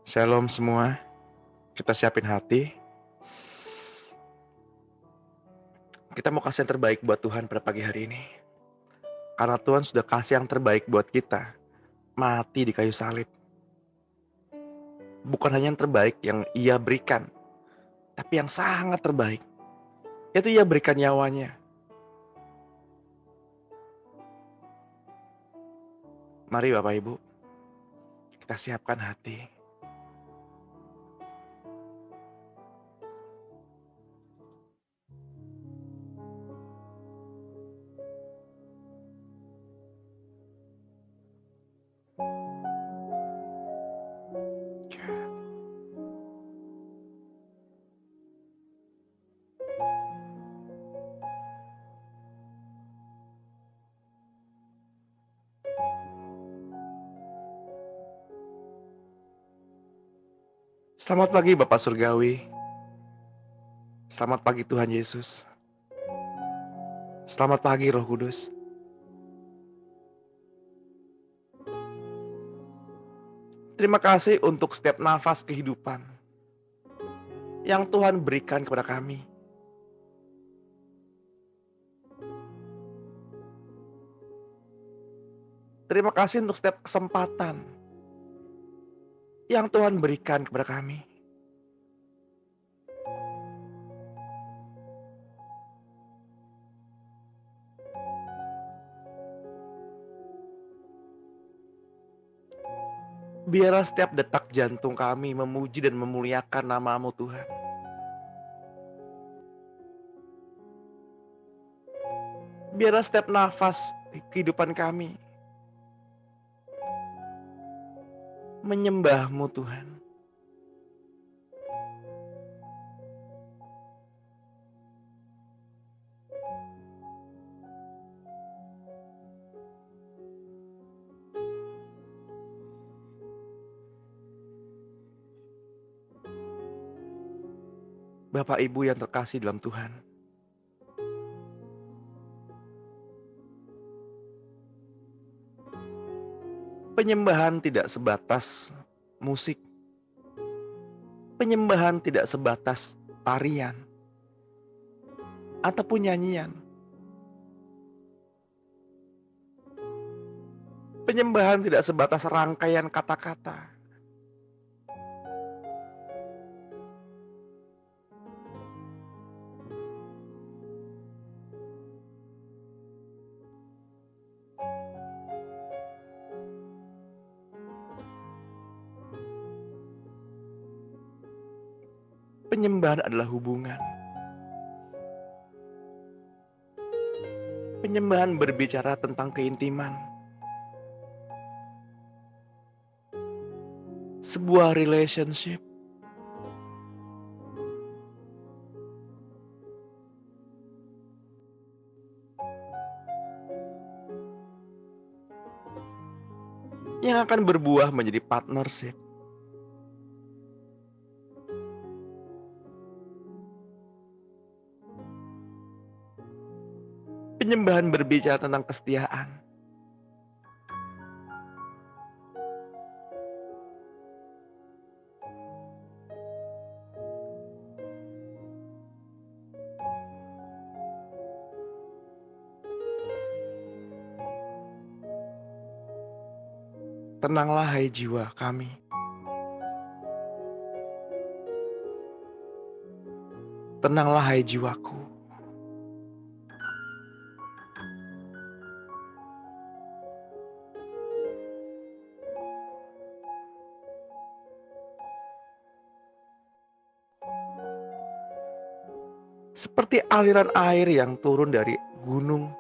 Shalom semua, kita siapin hati. Kita mau kasih yang terbaik buat Tuhan pada pagi hari ini. Karena Tuhan sudah kasih yang terbaik buat kita, mati di kayu salib. Bukan hanya yang terbaik yang Ia berikan, tapi yang sangat terbaik, yaitu Ia berikan nyawanya. Mari Bapak Ibu, kita siapkan hati. Selamat pagi Bapak Surgawi, selamat pagi Tuhan Yesus, selamat pagi Roh Kudus. Terima kasih untuk setiap nafas kehidupan yang Tuhan berikan kepada kami. Terima kasih untuk setiap kesempatan yang Tuhan berikan kepada kami. Biarlah setiap detak jantung kami memuji dan memuliakan nama-Mu Tuhan. Biarlah setiap nafas kehidupan kami menyembah-Mu Tuhan. Bapak Ibu yang terkasih dalam Tuhan, penyembahan tidak sebatas musik. Penyembahan tidak sebatas tarian ataupun nyanyian. Penyembahan tidak sebatas rangkaian kata-kata. Penyembahan adalah hubungan. Penyembahan berbicara tentang keintiman. Sebuah relationship. Yang akan berbuah menjadi partnership. Penyembahan berbicara tentang kesetiaan. Tenanglah hai jiwa kami. Tenanglah hai jiwaku. Seperti aliran air yang turun dari gunung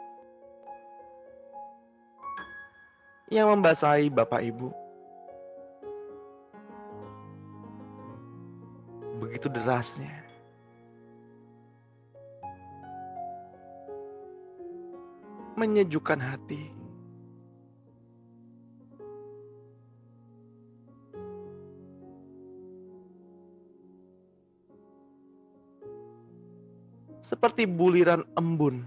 yang membasahi Bapak Ibu. Begitu derasnya. Menyejukkan hati. Seperti buliran embun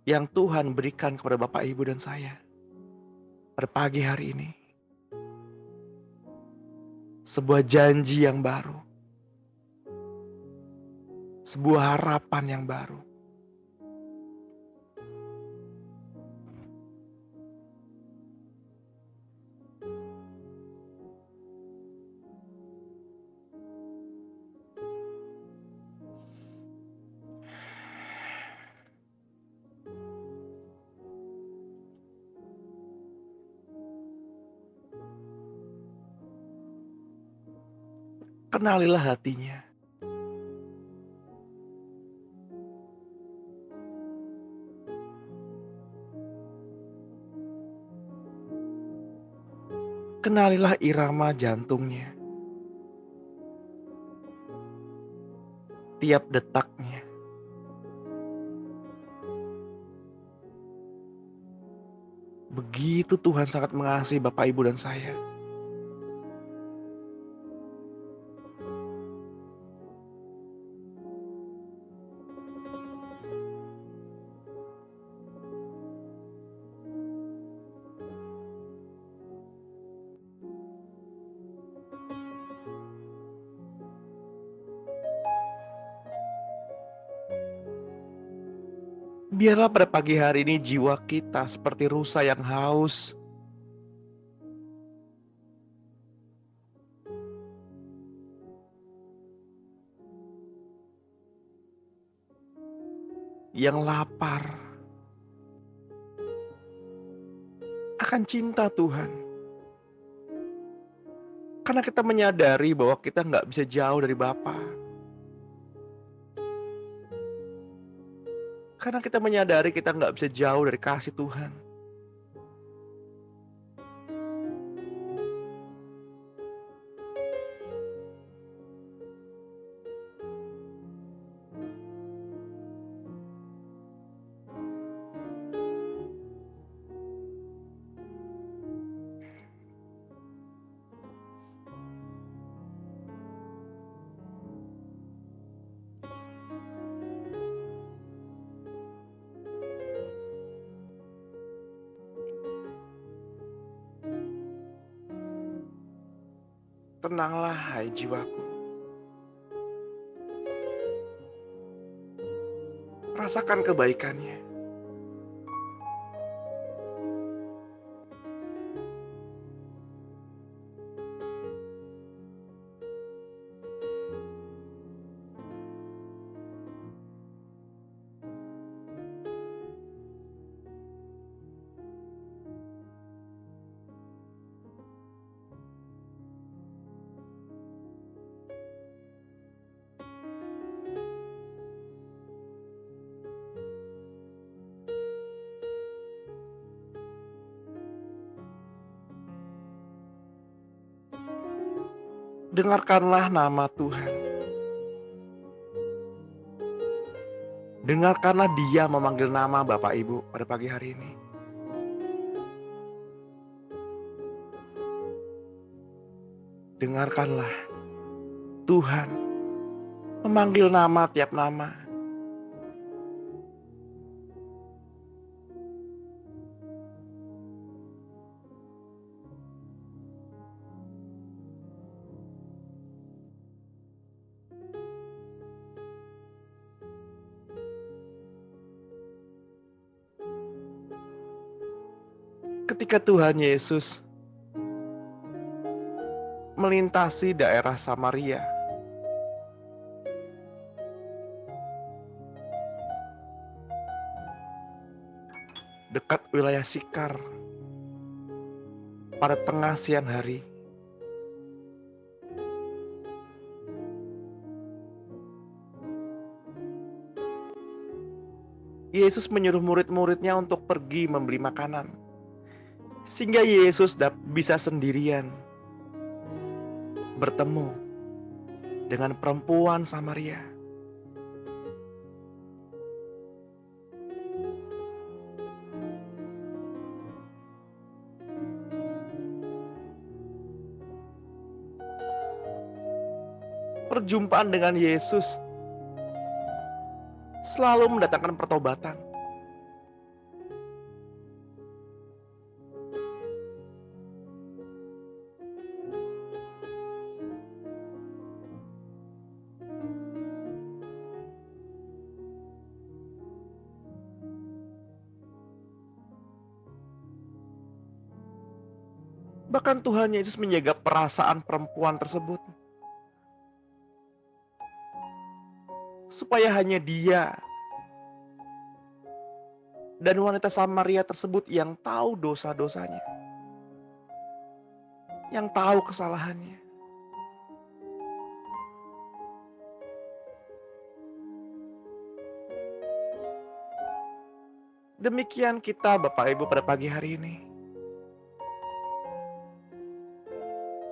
yang Tuhan berikan kepada Bapak Ibu dan saya pada pagi hari ini. sebuah janji yang baru, sebuah harapan yang baru. Kenalilah hatinya. Kenalilah irama jantungnya, tiap detaknya. Begitu Tuhan sangat mengasihi Bapak, Ibu, dan saya. Biarlah pada pagi hari ini jiwa kita seperti rusa yang haus, yang lapar akan cinta Tuhan. Karena kita menyadari bahwa kita nggak bisa jauh dari Bapa. Karena kita menyadari kita nggak bisa jauh dari kasih Tuhan. Tenanglah hai jiwaku. Rasakan kebaikannya. Dengarkanlah nama Tuhan. Dengarkanlah Dia memanggil nama Bapak Ibu pada pagi hari ini. Dengarkanlah Tuhan memanggil nama tiap nama. Ketika Tuhan Yesus melintasi daerah Samaria, dekat wilayah Sikar, pada tengah siang hari, Yesus menyuruh murid-muridnya untuk pergi membeli makanan, sehingga Yesus bisa sendirian bertemu dengan perempuan Samaria. Perjumpaan dengan Yesus selalu mendatangkan pertobatan. Bahkan Tuhan Yesus menjaga perasaan perempuan tersebut, supaya hanya dia dan wanita Samaria tersebut yang tahu dosa-dosanya, yang tahu kesalahannya. Demikian kita Bapak Ibu pada pagi hari ini.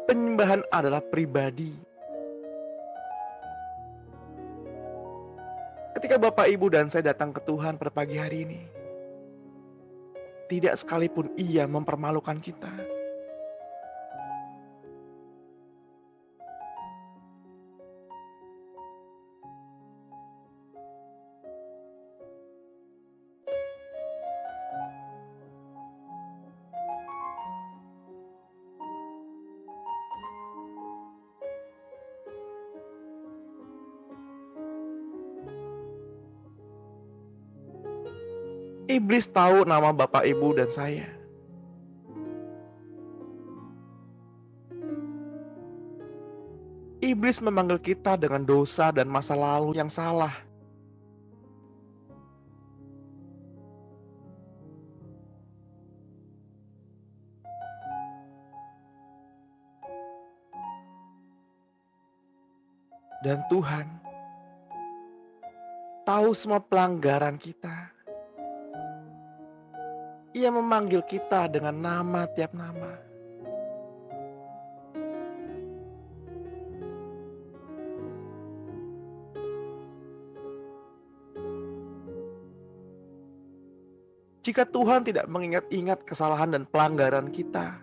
Penyembahan adalah pribadi. Ketika Bapak Ibu dan saya datang ke Tuhan pada pagi hari ini, tidak sekalipun Ia mempermalukan kita. Iblis tahu nama Bapak Ibu dan saya. Iblis memanggil kita dengan dosa dan masa lalu yang salah. Dan Tuhan tahu semua pelanggaran kita. Ia memanggil kita dengan nama tiap nama. Jika Tuhan tidak mengingat-ingat kesalahan dan pelanggaran kita,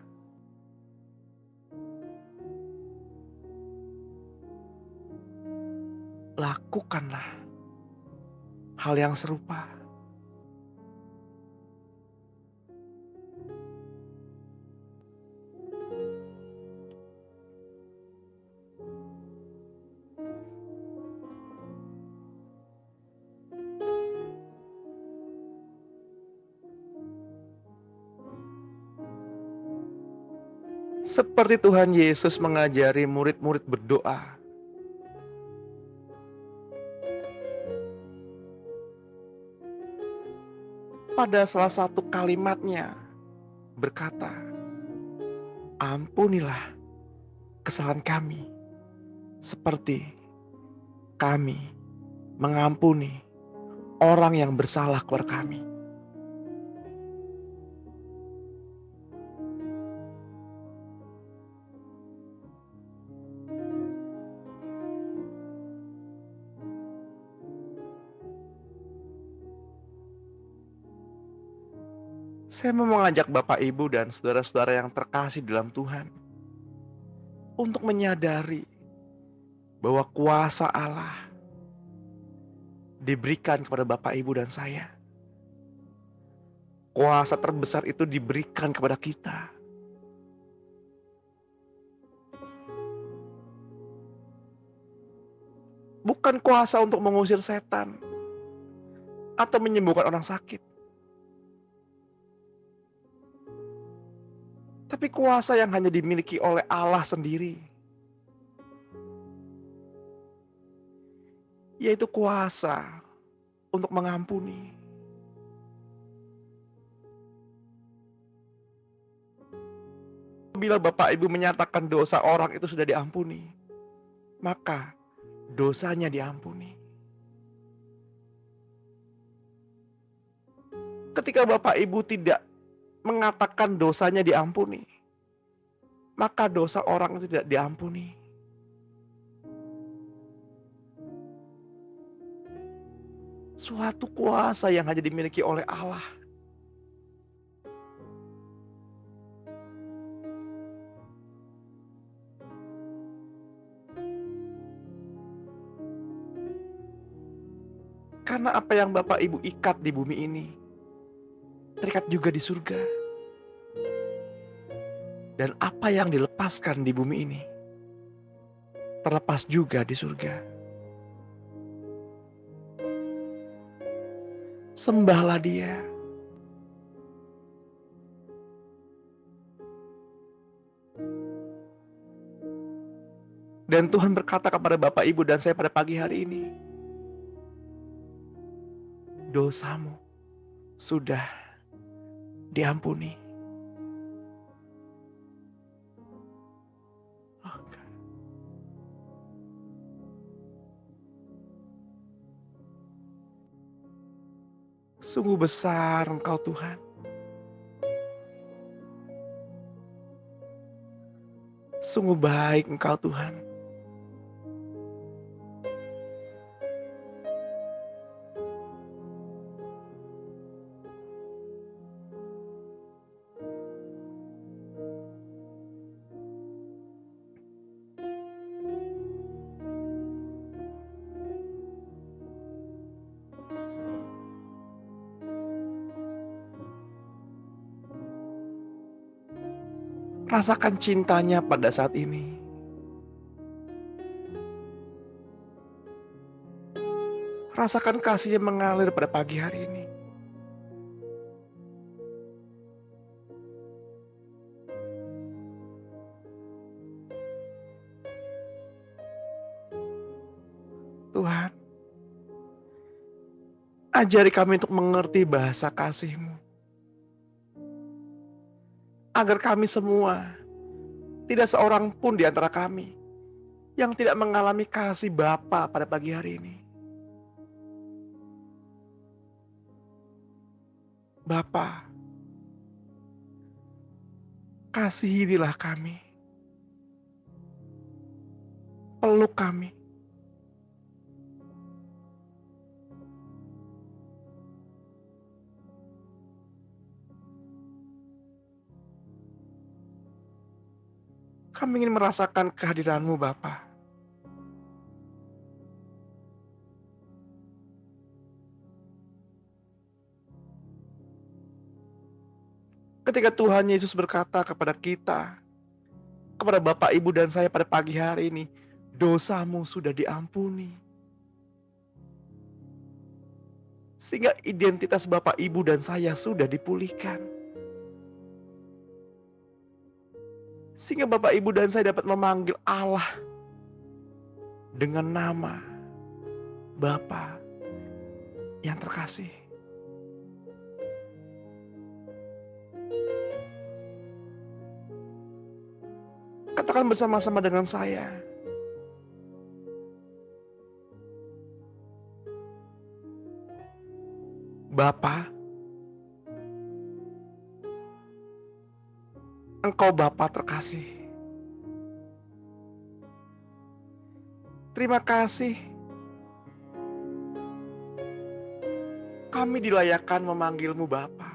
lakukanlah hal yang serupa. Seperti Tuhan Yesus mengajari murid-murid berdoa. Pada salah satu kalimatnya berkata, "Ampunilah kesalahan kami, seperti kami mengampuni orang yang bersalah kepada kami." Saya mau mengajak Bapak Ibu dan saudara-saudara yang terkasih dalam Tuhan untuk menyadari bahwa kuasa Allah diberikan kepada Bapak Ibu dan saya. Kuasa terbesar itu diberikan kepada kita. Bukan kuasa untuk mengusir setan atau menyembuhkan orang sakit. Tapi kuasa yang hanya dimiliki oleh Allah sendiri. Yaitu kuasa untuk mengampuni. Bila Bapak Ibu menyatakan dosa orang itu sudah diampuni, maka dosanya diampuni. Ketika Bapak Ibu tidak mengatakan dosanya diampuni, maka dosa orang itu tidak diampuni. Suatu kuasa yang hanya dimiliki oleh Allah. Karena apa yang Bapak Ibu ikat di bumi ini, terikat juga di surga. Dan apa yang dilepaskan di bumi ini, terlepas juga di surga. Sembahlah Dia. Dan Tuhan berkata kepada Bapak, Ibu, dan saya pada pagi hari ini, dosamu sudah diampuni. Oh, sungguh besar Engkau Tuhan. Sungguh baik Engkau Tuhan. Rasakan cintanya pada saat ini. Rasakan kasihnya mengalir pada pagi hari ini. Tuhan, ajari kami untuk mengerti bahasa kasih-Mu. Agar kami semua, tidak seorang pun di antara kami, yang tidak mengalami kasih Bapa pada pagi hari ini. Bapa, kasihinilah kami. Peluk kami. Kami ingin merasakan kehadiran-Mu, Bapa. Ketika Tuhan Yesus berkata kepada kita, kepada Bapak, Ibu, dan saya pada pagi hari ini, dosamu sudah diampuni. Sehingga identitas Bapak, Ibu, dan saya sudah dipulihkan. Sehingga Bapak, Ibu, dan saya dapat memanggil Allah dengan nama Bapa yang terkasih. Katakan bersama-sama dengan saya, Bapa, Engkau Bapa terkasih. Terima kasih kami dilayakkan memanggil-Mu Bapa.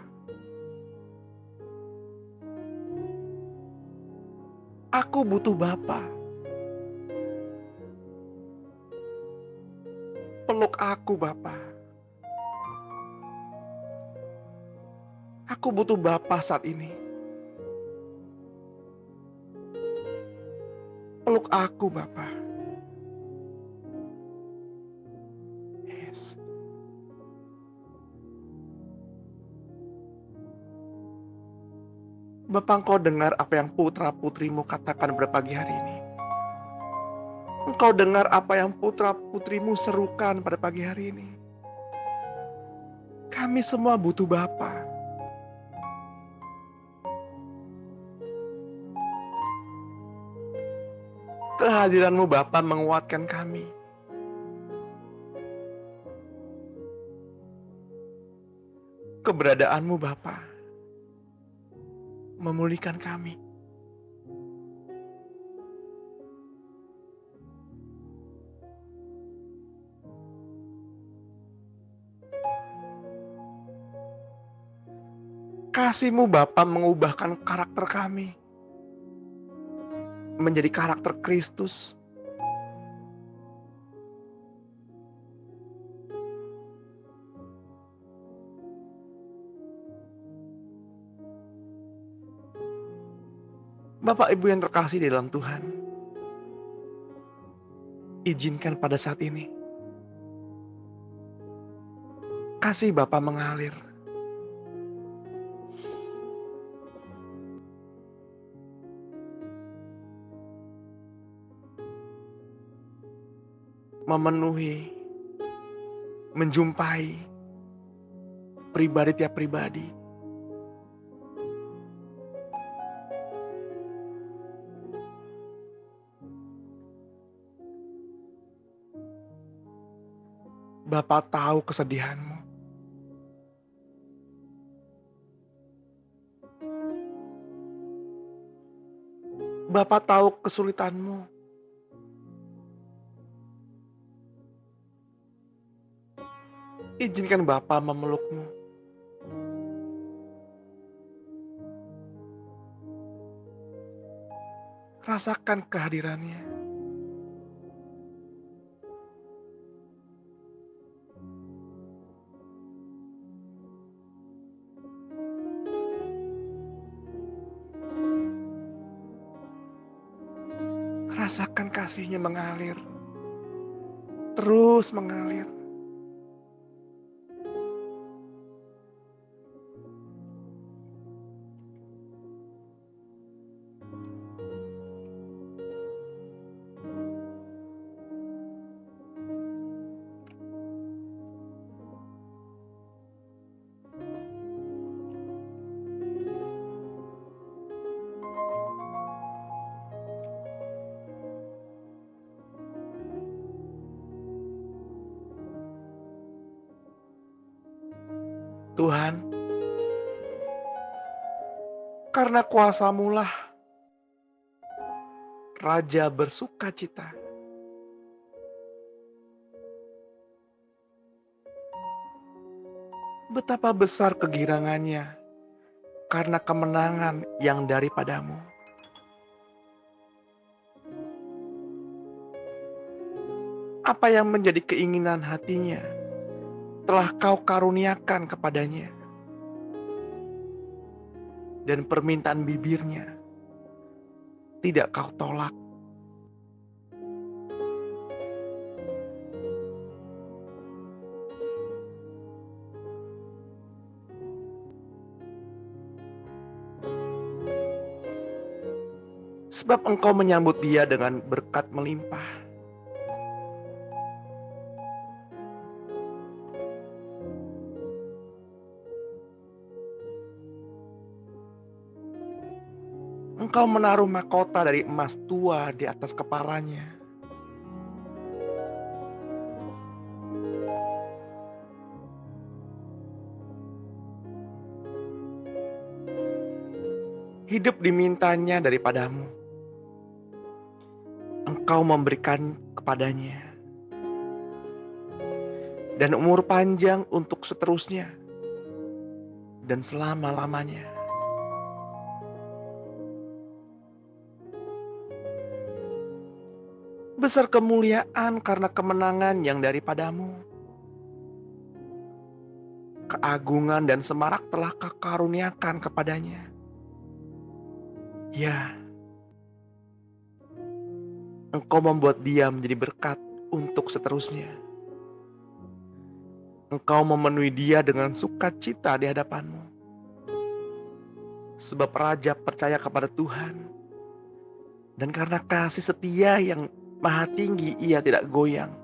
Aku butuh Bapa. Peluk aku, Bapa. Aku butuh Bapa saat ini. Peluk aku, Bapa. Yes. Bapa, Engkau dengar apa yang putra-putrimu katakan pada pagi hari ini. Engkau dengar apa yang putra-putrimu serukan pada pagi hari ini. Kami semua butuh Bapa. Kehadiran-Mu Bapa menguatkan kami. Keberadaan-Mu Bapa memulihkan kami. Kasih-Mu Bapa mengubahkan karakter kami menjadi karakter Kristus. Bapak Ibu yang terkasih di dalam Tuhan, izinkan pada saat ini kasih Bapa mengalir. memenuhi, menjumpai pribadi tiap pribadi. Bapa tahu kesedihanmu. Bapa tahu kesulitanmu. Izinkan Bapa memelukmu. Rasakan kehadirannya. Rasakan kasihnya mengalir. Terus mengalir. Tuhan, karena kuasa-Mu lah Raja bersuka cita. Betapa besar kegirangannya karena kemenangan yang daripada-Mu. Apa yang menjadi keinginan hatinya telah Kau karuniakan kepadanya. Dan permintaan bibirnya tidak Kau tolak. Sebab Engkau menyambut dia dengan berkat melimpah. Engkau menaruh mahkota dari emas tua di atas kepalanya. Hidup dimintanya daripada-Mu. Engkau memberikan kepadanya. Dan umur panjang untuk seterusnya. Dan selama-lamanya. Besar kemuliaan karena kemenangan yang daripada-Mu. Keagungan dan semarak telah Kau karuniakan kepadanya. Ya, Engkau membuat dia menjadi berkat untuk seterusnya. Engkau memenuhi dia dengan sukacita di hadapan-Mu. Sebab Raja percaya kepada Tuhan. Dan karena kasih setia yang maha tinggi, ia tidak goyang.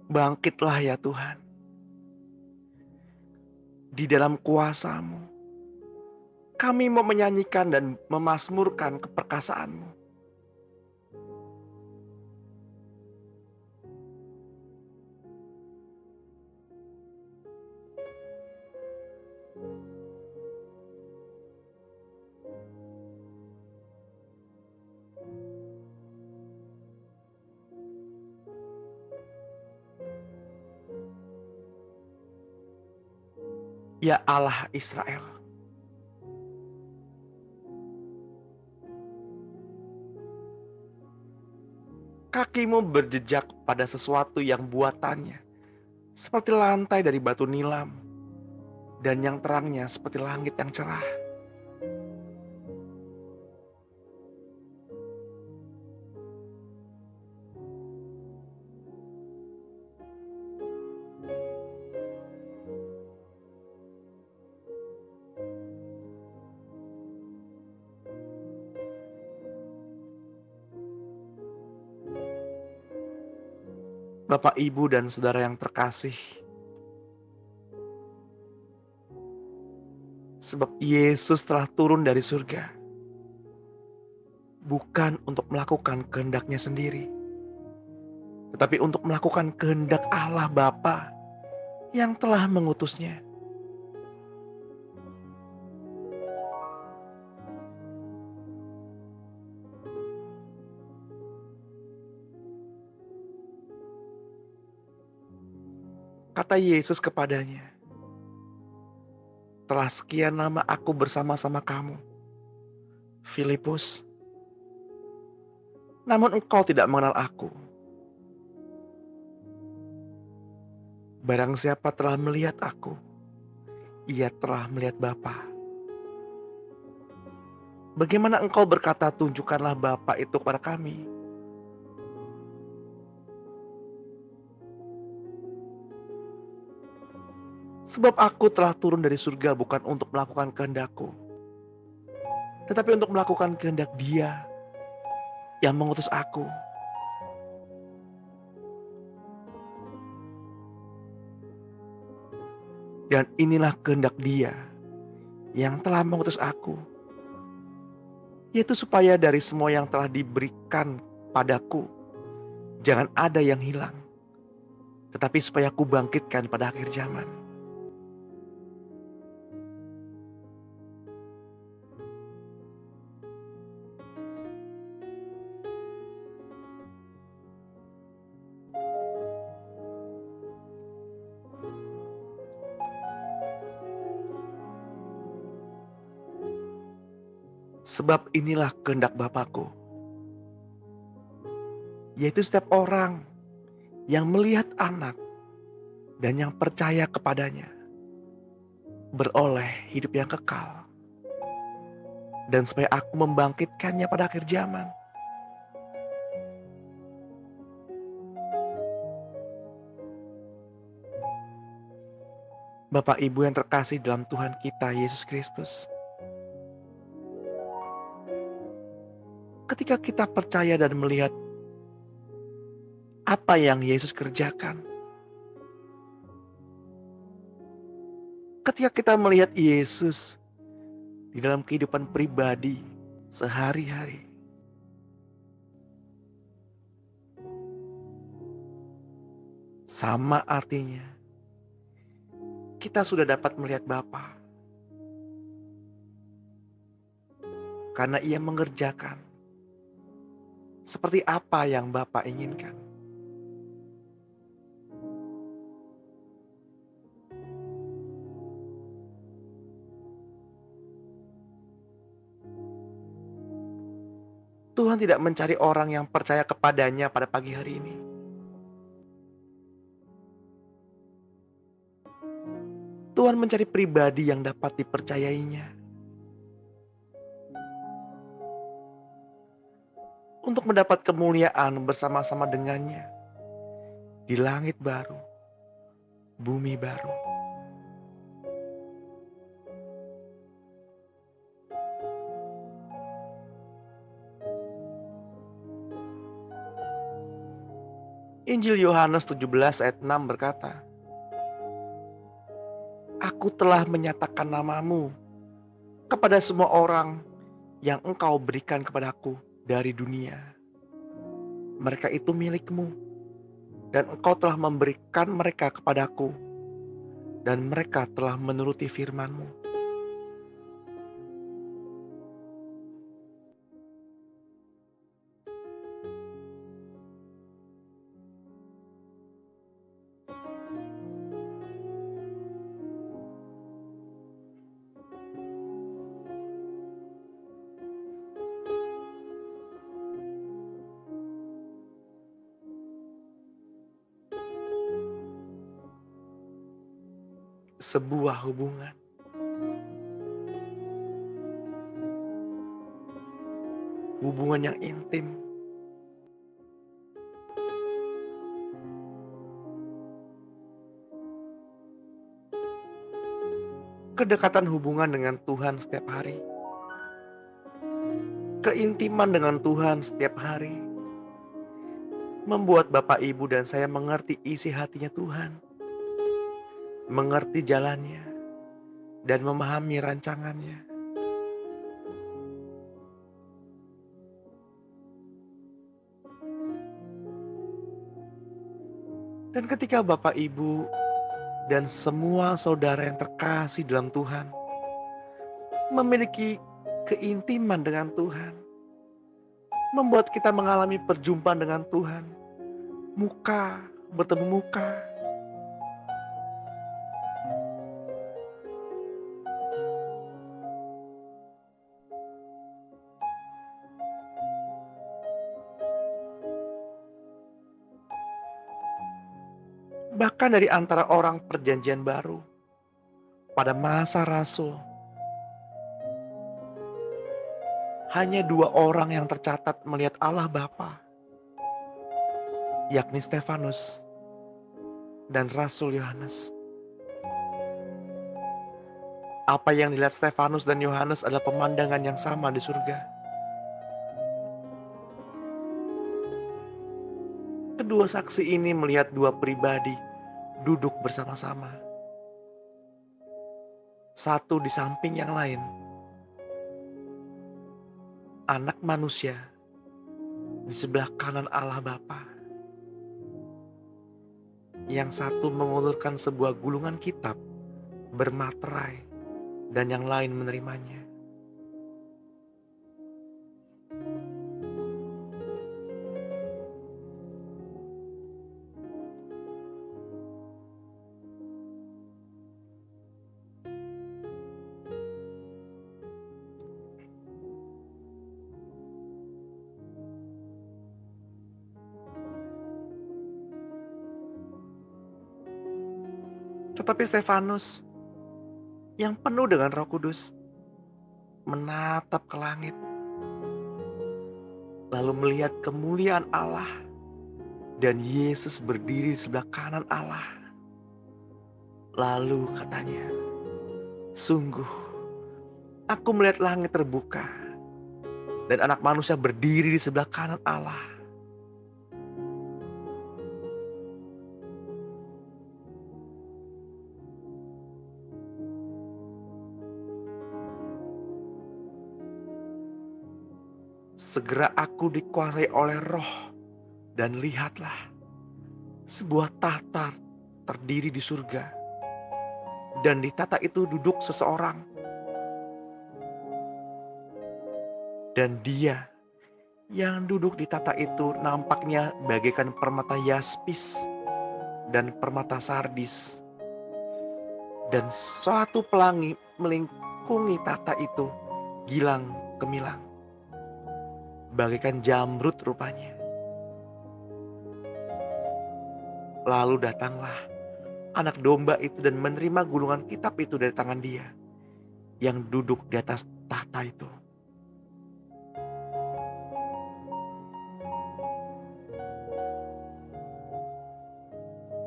Bangkitlah ya Tuhan. Di dalam kuasa-Mu, kami mau menyanyikan dan memazmurkan keperkasaan-Mu. Ya Allah Israel, kaki-Mu berjejak pada sesuatu yang buatannya seperti lantai dari batu nilam, dan yang terangnya seperti langit yang cerah. Bapak, Ibu, dan saudara yang terkasih, sebab Yesus telah turun dari surga, bukan untuk melakukan kehendak-Nya sendiri, tetapi untuk melakukan kehendak Allah Bapa yang telah mengutus-Nya. Kata Yesus kepadanya, "Telah sekian lama aku bersama-sama kamu, Filipus, namun engkau tidak mengenal aku. Barang siapa telah melihat aku, ia telah melihat Bapa. Bagaimana engkau berkata, 'Tunjukkanlah Bapa itu kepada kami'? Sebab aku telah turun dari surga bukan untuk melakukan kehendakku, tetapi untuk melakukan kehendak Dia yang mengutus aku." Dan inilah kehendak Dia yang telah mengutus aku, yaitu supaya dari semua yang telah diberikan padaku, jangan ada yang hilang, tetapi supaya aku bangkitkan pada akhir zaman. Sebab inilah kehendak Bapakku, yaitu setiap orang yang melihat anak dan yang percaya kepadanya beroleh hidup yang kekal, dan supaya aku membangkitkannya pada akhir zaman. Bapak, Ibu yang terkasih dalam Tuhan kita Yesus Kristus, ketika kita percaya dan melihat apa yang Yesus kerjakan, ketika kita melihat Yesus di dalam kehidupan pribadi sehari-hari, sama artinya kita sudah dapat melihat Bapa, karena Ia mengerjakan seperti apa yang Bapa inginkan. Tuhan tidak mencari orang yang percaya kepadanya pada pagi hari ini. Tuhan mencari pribadi yang dapat dipercayainya untuk mendapat kemuliaan bersama-sama dengannya di langit baru, bumi baru. Injil Yohanes 17 ayat 6 berkata, "Aku telah menyatakan namamu kepada semua orang yang engkau berikan kepadaku dari dunia. Mereka itu milikmu, dan engkau telah memberikan mereka kepadaku, dan mereka telah menuruti firman-Mu." Sebuah hubungan yang intim, kedekatan hubungan dengan Tuhan setiap hari, keintiman dengan Tuhan setiap hari, membuat Bapak Ibu dan saya mengerti isi hatinya Tuhan, mengerti jalannya, dan memahami rancangannya. Dan ketika Bapak Ibu dan semua saudara yang terkasih dalam Tuhan memiliki keintiman dengan Tuhan, membuat kita mengalami perjumpaan dengan Tuhan, muka bertemu muka. Bahkan dari antara orang perjanjian baru, pada masa rasul, hanya 2 orang yang tercatat melihat Allah Bapa, yakni Stefanus dan Rasul Yohanes. Apa yang dilihat Stefanus dan Yohanes adalah pemandangan yang sama di surga. Kedua saksi ini melihat 2 pribadi duduk bersama-sama, satu di samping yang lain. Anak manusia di sebelah kanan Allah Bapa. Yang satu mengulurkan sebuah gulungan kitab bermaterai dan yang lain menerimanya. Tetapi Stefanus yang penuh dengan Roh Kudus menatap ke langit, lalu melihat kemuliaan Allah dan Yesus berdiri di sebelah kanan Allah. Lalu katanya, "Sungguh, aku melihat langit terbuka dan Anak Manusia berdiri di sebelah kanan Allah." Segera aku dikuasai oleh Roh, dan lihatlah, sebuah tahta terdiri di surga, dan di tahta itu duduk seseorang, dan Dia yang duduk di tahta itu nampaknya bagaikan permata yaspis dan permata sardis, dan suatu pelangi melingkungi tahta itu gilang gemilang, bagaikan jamrud rupanya. Lalu datanglah Anak Domba itu dan menerima gulungan kitab itu dari tangan Dia yang duduk di atas tahta itu.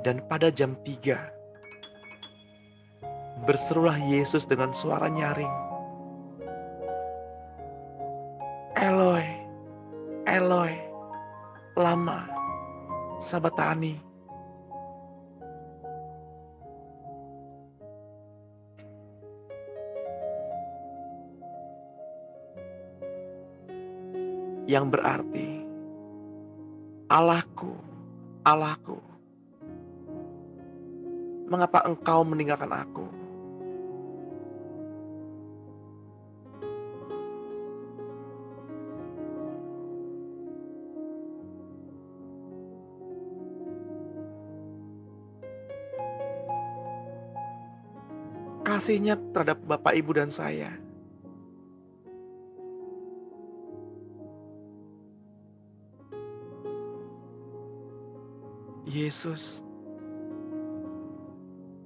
Dan pada jam 3 berserulah Yesus dengan suara nyaring, "Eloi, Eloi, lama sabatani." Yang berarti, "Allahku, Allahku, mengapa Engkau meninggalkan aku?" Kasihnya terhadap Bapak, Ibu, dan saya. Yesus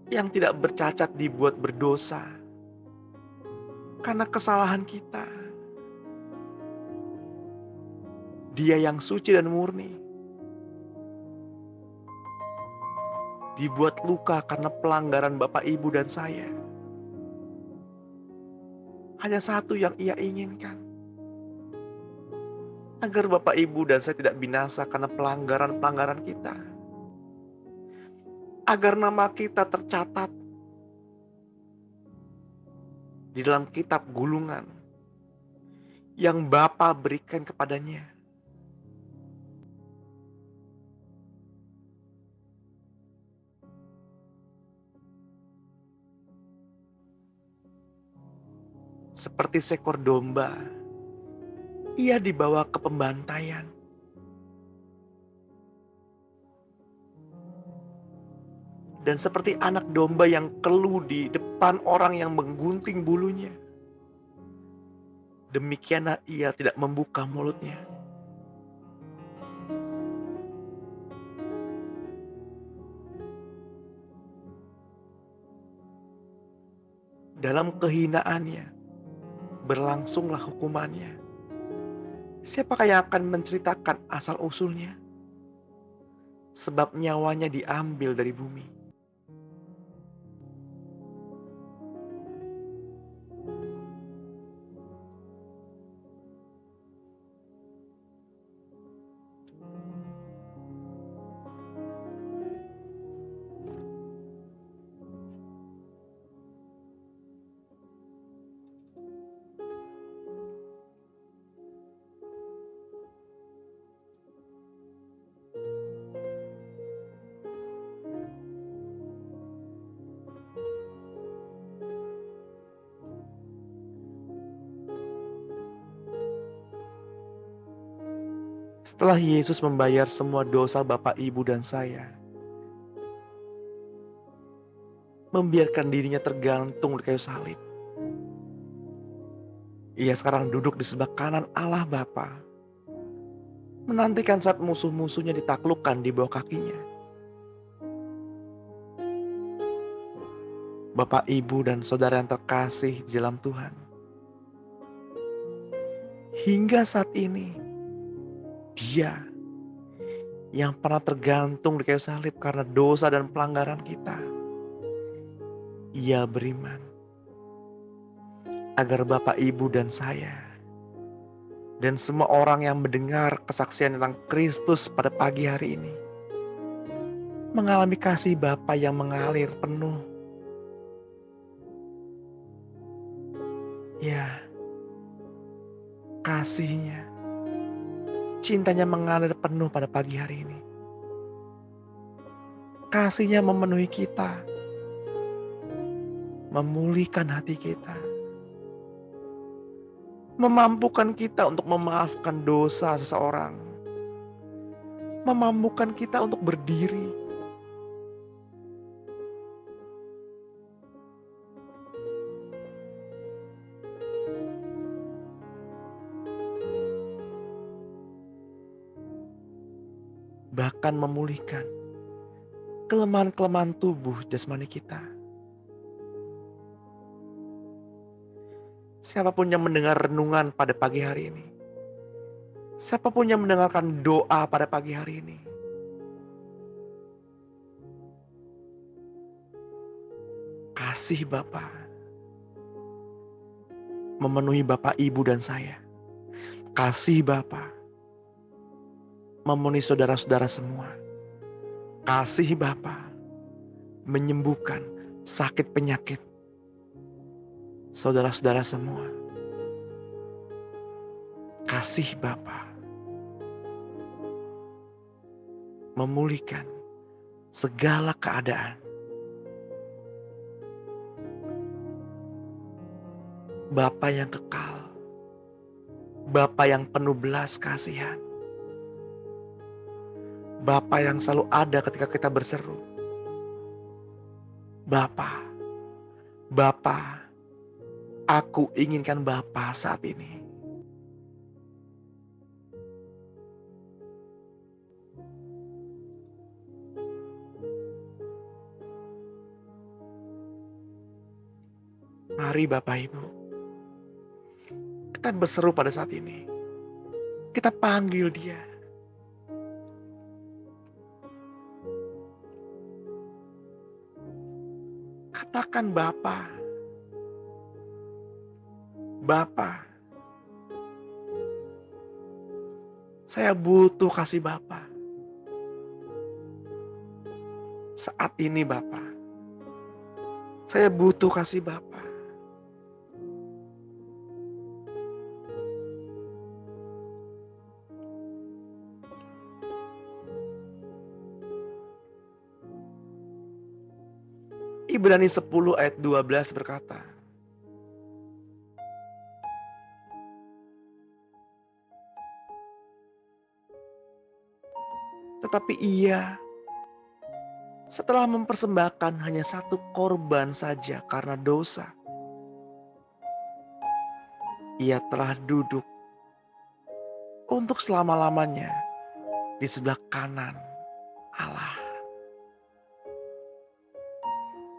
yang tidak bercacat dibuat berdosa karena kesalahan kita. Dia yang suci dan murni dibuat luka karena pelanggaran Bapak, Ibu, dan saya. Hanya satu yang Ia inginkan, Agar Bapak Ibu dan saya tidak binasa karena pelanggaran-pelanggaran kita. Agar nama kita tercatat di dalam kitab gulungan yang Bapa berikan kepadanya. Seperti seekor domba, ia dibawa ke pembantaian. Dan seperti anak domba yang keluh di depan orang yang menggunting bulunya, demikianlah ia tidak membuka mulutnya. Dalam kehinaannya, berlangsunglah hukumannya. Siapakah yang akan menceritakan asal-usulnya? Sebab nyawanya diambil dari bumi. Setelah Yesus membayar semua dosa Bapak, Ibu, dan saya, membiarkan dirinya tergantung di kayu salib, ia sekarang duduk di sebelah kanan Allah Bapa, menantikan saat musuh-musuhnya ditaklukkan di bawah kakinya. Bapak, Ibu, dan saudara yang terkasih di dalam Tuhan, hingga saat ini, Dia yang pernah tergantung di kayu salib karena dosa dan pelanggaran kita, Ia beriman agar Bapak, Ibu, dan saya, dan semua orang yang mendengar kesaksian tentang Kristus pada pagi hari ini, mengalami kasih Bapa yang mengalir penuh. Ya, kasih-Nya, cintanya mengalir penuh pada pagi hari ini. Kasih-Nya memenuhi kita, memulihkan hati kita, memampukan kita untuk memaafkan dosa seseorang, memampukan kita untuk berdiri, bahkan memulihkan kelemahan-kelemahan tubuh jasmani kita. Siapapun yang mendengar renungan pada pagi hari ini, siapapun yang mendengarkan doa pada pagi hari ini, kasih Bapa memenuhi Bapak, Ibu, dan saya. Kasih Bapa memenuhi saudara-saudara semua. Kasih Bapa menyembuhkan sakit penyakit saudara-saudara semua. Kasih Bapa memulihkan segala keadaan. Bapa yang kekal, Bapa yang penuh belas kasihan, Bapa yang selalu ada ketika kita berseru. Bapa, Bapa, aku inginkan Bapa saat ini. Mari Bapak Ibu, kita berseru pada saat ini. Kita panggil Dia. Katakan Bapa, Bapa, Saya butuh kasih Bapa. Saat ini Bapa, saya butuh kasih Bapa. Ibrani 10 ayat 12 berkata, tetapi ia setelah mempersembahkan hanya satu korban saja karena dosa, ia telah duduk untuk selama-lamanya di sebelah kanan Allah.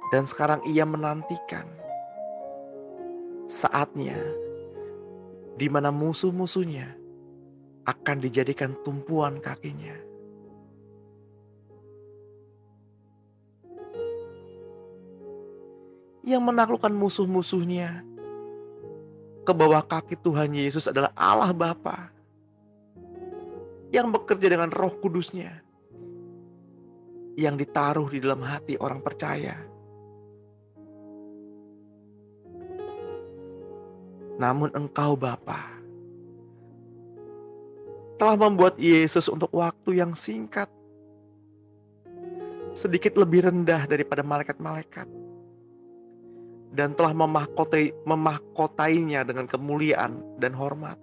Dan sekarang ia menantikan saatnya di mana musuh-musuhnya akan dijadikan tumpuan kakinya. Yang menaklukkan musuh-musuhnya ke bawah kaki Tuhan Yesus adalah Allah Bapa yang bekerja dengan Roh Kudus-Nya yang ditaruh di dalam hati orang percaya. Namun engkau Bapa telah membuat Yesus untuk waktu yang singkat sedikit lebih rendah daripada malaikat-malaikat dan telah memahkotainya dengan kemuliaan dan hormat.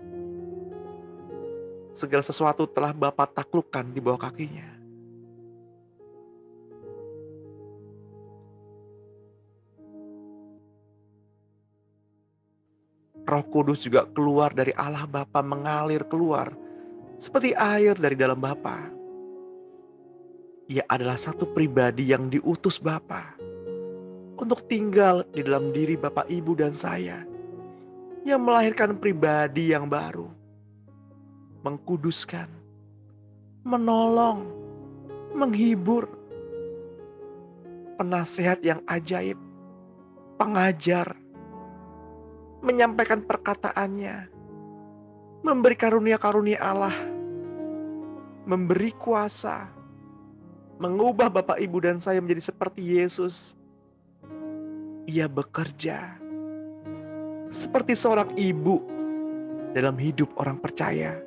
Segala sesuatu telah Bapa taklukkan di bawah kakinya. Roh Kudus juga keluar dari Allah Bapa, mengalir keluar seperti air dari dalam Bapa. Ia adalah satu pribadi yang diutus Bapa untuk tinggal di dalam diri Bapak, Ibu, dan saya, yang melahirkan pribadi yang baru, mengkuduskan, menolong, menghibur, penasehat yang ajaib, pengajar, menyampaikan perkataannya, memberi karunia-karunia Allah, memberi kuasa, mengubah Bapak, Ibu, dan saya menjadi seperti Yesus. Ia bekerja seperti seorang ibu dalam hidup orang percaya.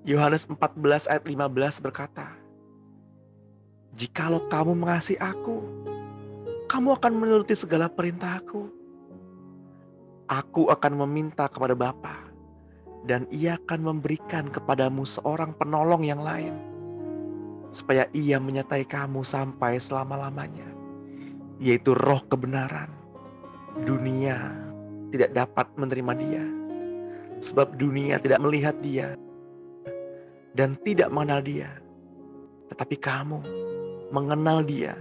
Yohanes 14 ayat 15 berkata, "Jikalau kamu mengasihi aku, kamu akan menuruti segala perintahku. Aku akan meminta kepada Bapa, dan Ia akan memberikan kepadamu seorang penolong yang lain, supaya Ia menyertai kamu sampai selama-lamanya, yaitu Roh kebenaran. Dunia tidak dapat menerima Dia, sebab dunia tidak melihat Dia dan tidak mengenal Dia. Tetapi kamu mengenal Dia,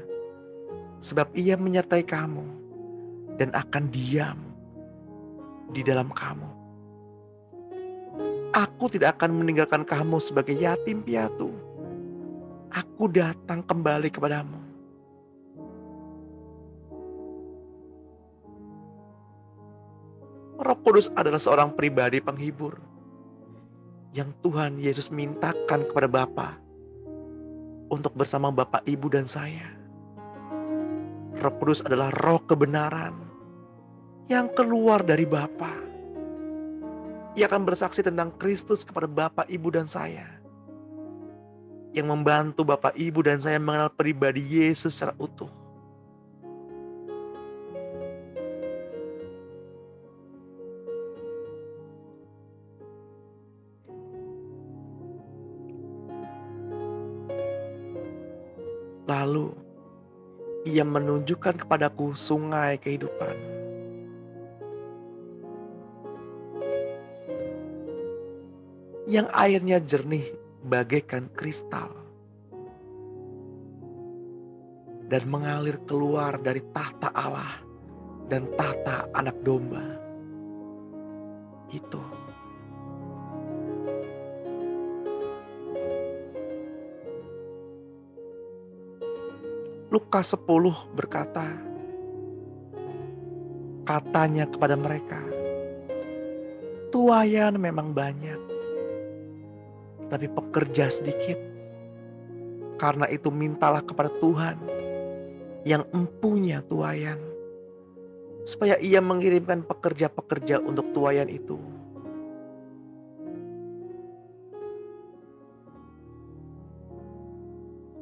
sebab Ia menyertai kamu dan akan diam di dalam kamu. Aku tidak akan meninggalkan kamu sebagai yatim piatu. Aku datang kembali kepadamu." Roh Kudus adalah seorang pribadi penghibur yang Tuhan Yesus mintakan kepada Bapa untuk bersama Bapak, Ibu, dan saya. Roh Kudus adalah roh kebenaran yang keluar dari Bapa. Ia akan bersaksi tentang Kristus kepada Bapak, Ibu, dan saya, yang membantu Bapak, Ibu, dan saya mengenal pribadi Yesus secara utuh. Lalu Ia menunjukkan kepadaku sungai kehidupan yang airnya jernih bagaikan kristal dan mengalir keluar dari tahta Allah dan tahta Anak Domba. Itu Lukas 10 berkata, Katanya kepada mereka, "Tuaian memang banyak, tapi pekerja sedikit. Karena itu mintalah kepada Tuhan yang empunya tuaian, supaya Ia mengirimkan pekerja-pekerja untuk tuaian itu."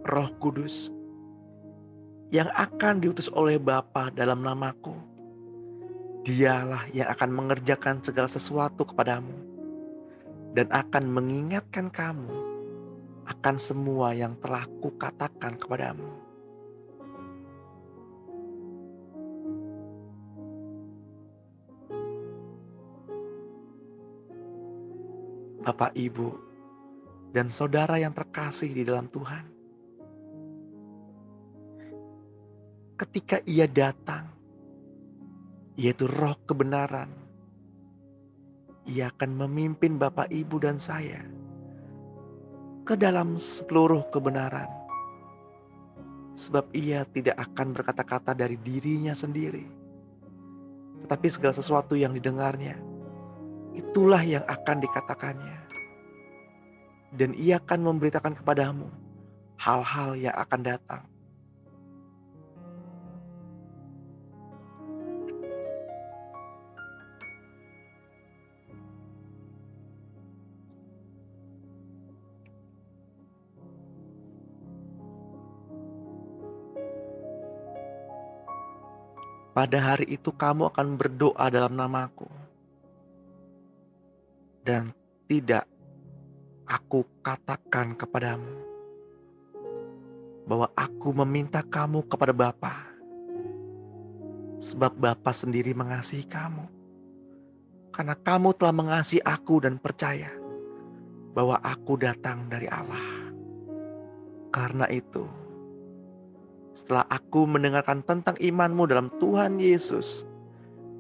Roh Kudus yang akan diutus oleh Bapa dalam namaku, Dialah yang akan mengerjakan segala sesuatu kepadamu dan akan mengingatkan kamu akan semua yang telah kukatakan kepadamu. Bapak, Ibu, dan saudara yang terkasih di dalam Tuhan, ketika Ia datang, yaitu Roh kebenaran, Ia akan memimpin Bapak, Ibu, dan saya ke dalam seluruh kebenaran. Sebab Ia tidak akan berkata-kata dari dirinya sendiri, tetapi segala sesuatu yang didengarnya, itulah yang akan dikatakannya. Dan Ia akan memberitakan kepadamu hal-hal yang akan datang. Pada hari itu kamu akan berdoa dalam namaku. Dan tidak aku katakan kepadamu bahwa aku meminta kamu kepada Bapa, sebab Bapa sendiri mengasihi kamu. Karena kamu telah mengasihi aku dan percaya bahwa aku datang dari Allah. Karena itu, setelah aku mendengarkan tentang imanmu dalam Tuhan Yesus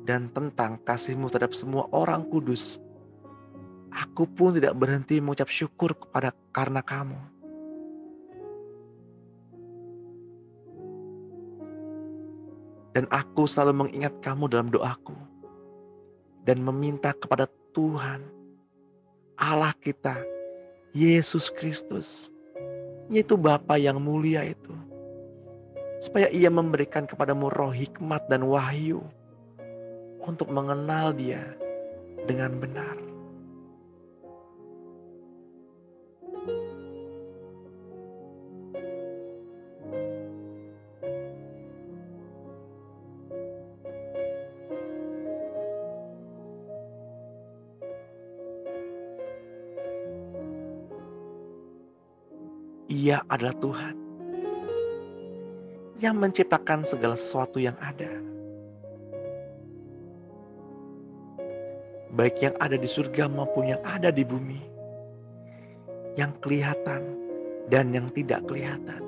dan tentang kasihmu terhadap semua orang kudus, aku pun tidak berhenti mengucap syukur karena kamu. Dan aku selalu mengingat kamu dalam doaku dan meminta kepada Tuhan, Allah kita, Yesus Kristus, yaitu Bapa yang mulia itu, supaya Ia memberikan kepadamu roh hikmat dan wahyu untuk mengenal Dia dengan benar. Ia adalah Tuhan yang menciptakan segala sesuatu yang ada, baik yang ada di surga maupun yang ada di bumi, yang kelihatan dan yang tidak kelihatan.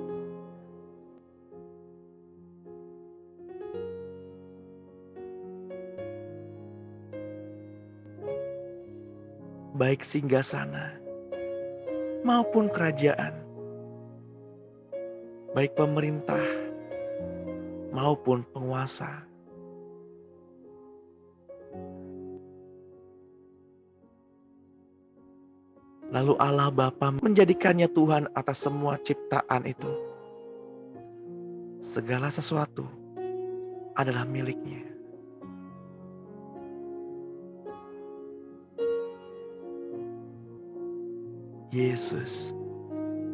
Baik singgasana maupun kerajaan, baik pemerintah maupun penguasa. Lalu Allah Bapa menjadikannya Tuhan atas semua ciptaan itu. Segala sesuatu adalah miliknya. Yesus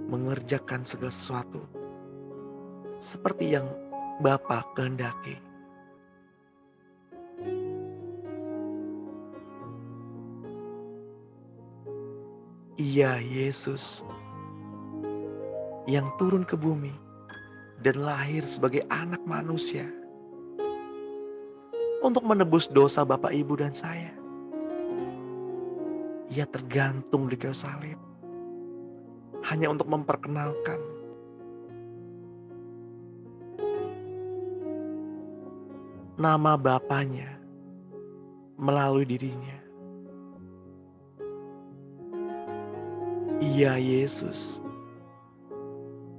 mengerjakan segala sesuatu seperti yang Bapa kehendaki. Ia Yesus yang turun ke bumi dan lahir sebagai anak manusia untuk menebus dosa Bapak, Ibu, dan saya. Ia tergantung di kayu salib hanya untuk memperkenalkan nama Bapanya melalui dirinya. Ia Yesus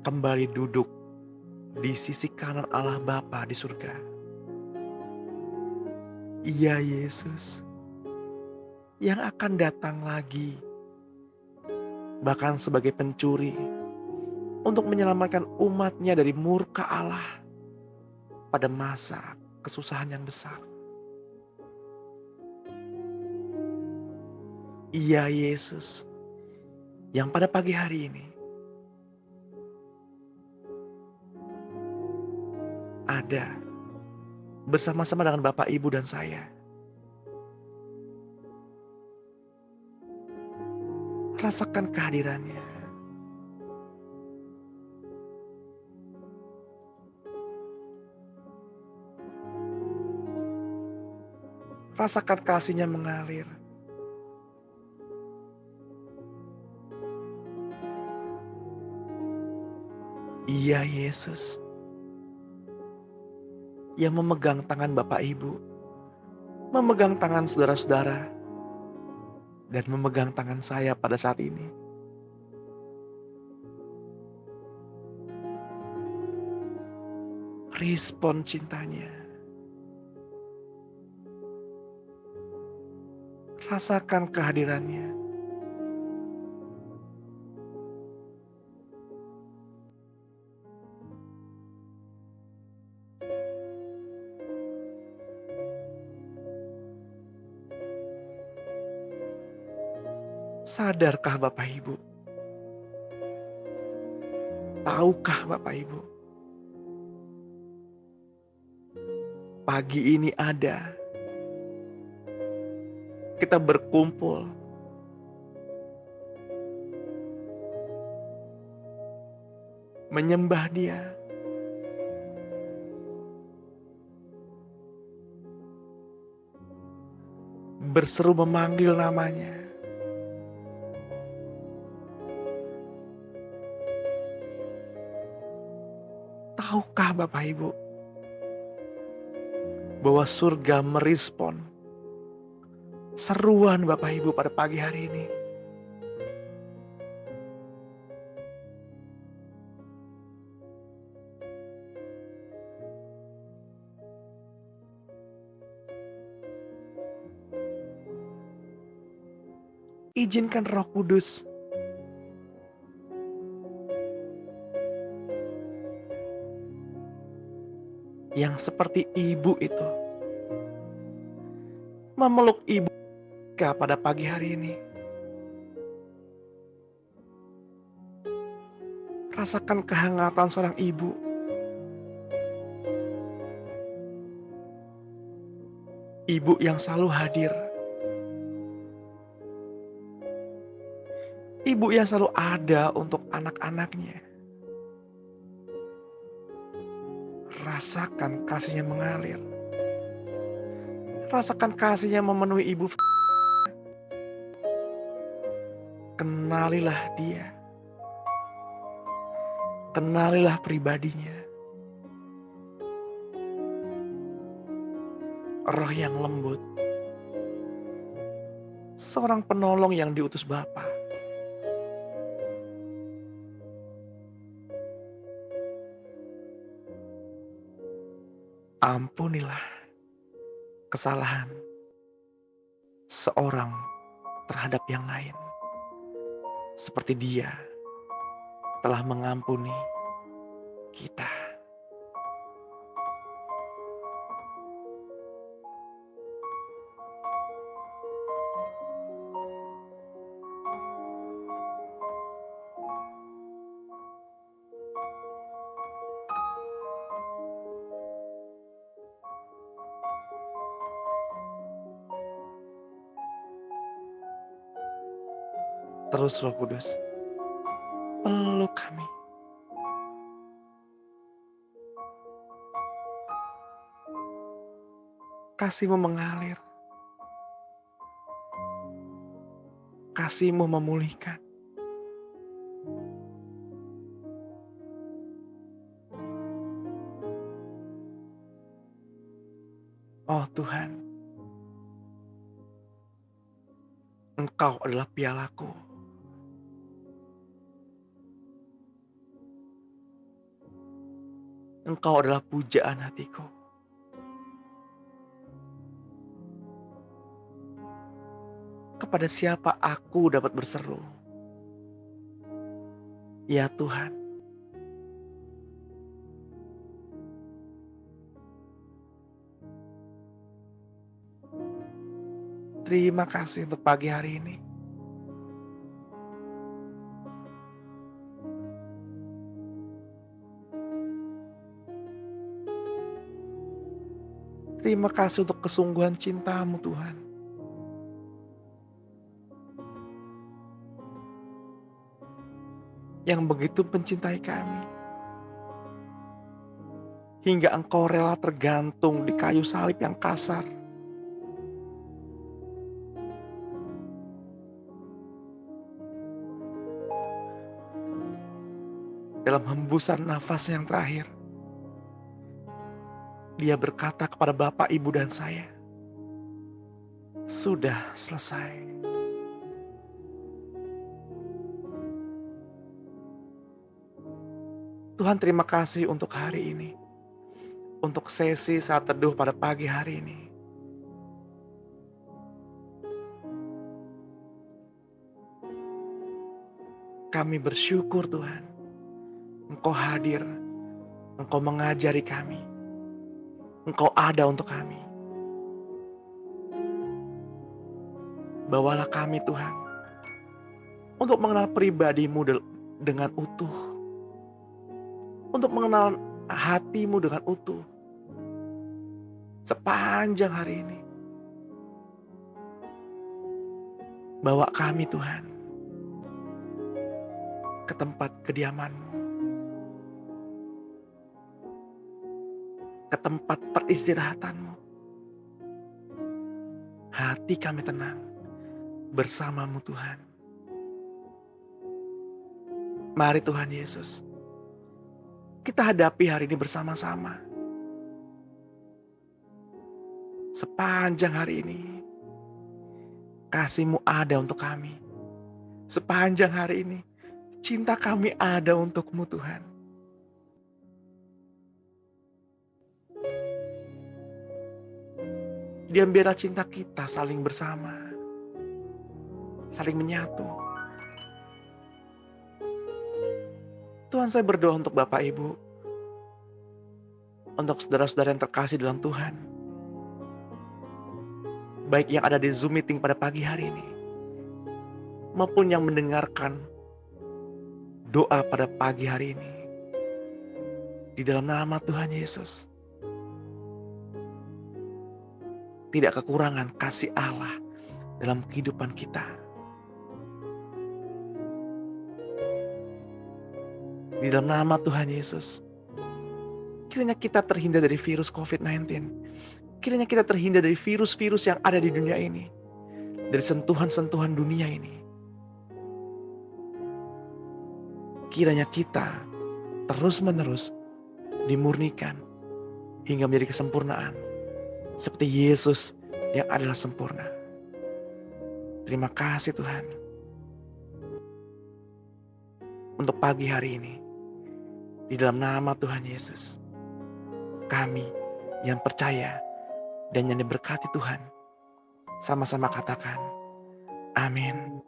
kembali duduk di sisi kanan Allah Bapa di surga. Iya Yesus, yang akan datang lagi, bahkan sebagai pencuri, untuk menyelamatkan umatnya dari murka Allah pada masa kesusahan yang besar. Iya Yesus, yang pada pagi hari ini ada bersama-sama dengan Bapak, Ibu, dan saya. Rasakan kehadirannya. Rasakan kasihnya mengalir. Iya Yesus, yang memegang tangan Bapak Ibu, memegang tangan saudara-saudara, dan memegang tangan saya pada saat ini. Respon cintanya. Rasakan kehadirannya. Sadarkah Bapak Ibu? Tahukah Bapak Ibu? Pagi ini kita berkumpul menyembah Dia, berseru memanggil namanya. Tahukah Bapak Ibu bahwa surga merespon seruan Bapak Ibu pada pagi hari ini? Izinkan Roh Kudus yang seperti ibu itu memeluk ibu pada pagi hari ini. Rasakan kehangatan seorang ibu. Ibu yang selalu hadir. Ibu yang selalu ada untuk anak-anaknya. Rasakan kasihnya mengalir. Rasakan kasihnya memenuhi ibu. Kenalilah dia. Kenalilah pribadinya. Roh yang lembut. Seorang penolong yang diutus Bapa. Ampunilah kesalahan seorang terhadap yang lain. Seperti Dia telah mengampuni kita. Terus Roh Kudus, peluk kami. Kasih-Mu mengalir. Kasih-Mu memulihkan. Oh Tuhan, Engkau adalah pialaku. Engkau adalah pujaan hatiku. kepada siapa aku dapat berseru. Ya Tuhan, terima kasih untuk pagi hari ini. Terima kasih untuk kesungguhan cinta-Mu Tuhan. Yang begitu mencintai kami. Hingga Engkau rela tergantung di kayu salib yang kasar. Dalam hembusan nafas yang terakhir, Dia berkata kepada Bapak, Ibu, dan saya, sudah selesai. Tuhan, terima kasih untuk hari ini. Untuk sesi saat teduh pada pagi hari ini. Kami bersyukur Tuhan, Engkau hadir, Engkau mengajari kami, Engkau ada untuk kami. Bawalah kami Tuhan, untuk mengenal pribadi-Mu dengan utuh. Untuk mengenal hati-Mu dengan utuh. Sepanjang hari ini. Bawa kami Tuhan, ke tempat kediaman-Mu. Ke tempat peristirahatanmu. Hati kami tenang bersama-Mu Tuhan. Mari Tuhan Yesus, kita hadapi hari ini bersama-sama. Sepanjang hari ini, kasih-Mu ada untuk kami. Sepanjang hari ini, cinta kami ada untuk-Mu Tuhan. Diam biarlah cinta kita saling bersama, saling menyatu. Tuhan, saya berdoa untuk Bapak Ibu, untuk saudara-saudara yang terkasih dalam Tuhan, baik yang ada di Zoom meeting pada pagi hari ini, maupun yang mendengarkan doa pada pagi hari ini. Di dalam nama Tuhan Yesus, tidak kekurangan kasih Allah dalam kehidupan kita. Di dalam nama Tuhan Yesus, kiranya kita terhindar dari virus COVID-19. Kiranya kita terhindar dari virus-virus yang ada di dunia ini. Dari sentuhan-sentuhan dunia ini. Kiranya kita terus-menerus dimurnikan hingga menjadi kesempurnaan. Seperti Yesus yang adalah sempurna. Terima kasih Tuhan. Untuk pagi hari ini. Di dalam nama Tuhan Yesus. Kami yang percaya dan yang diberkati Tuhan. Sama-sama katakan. Amin.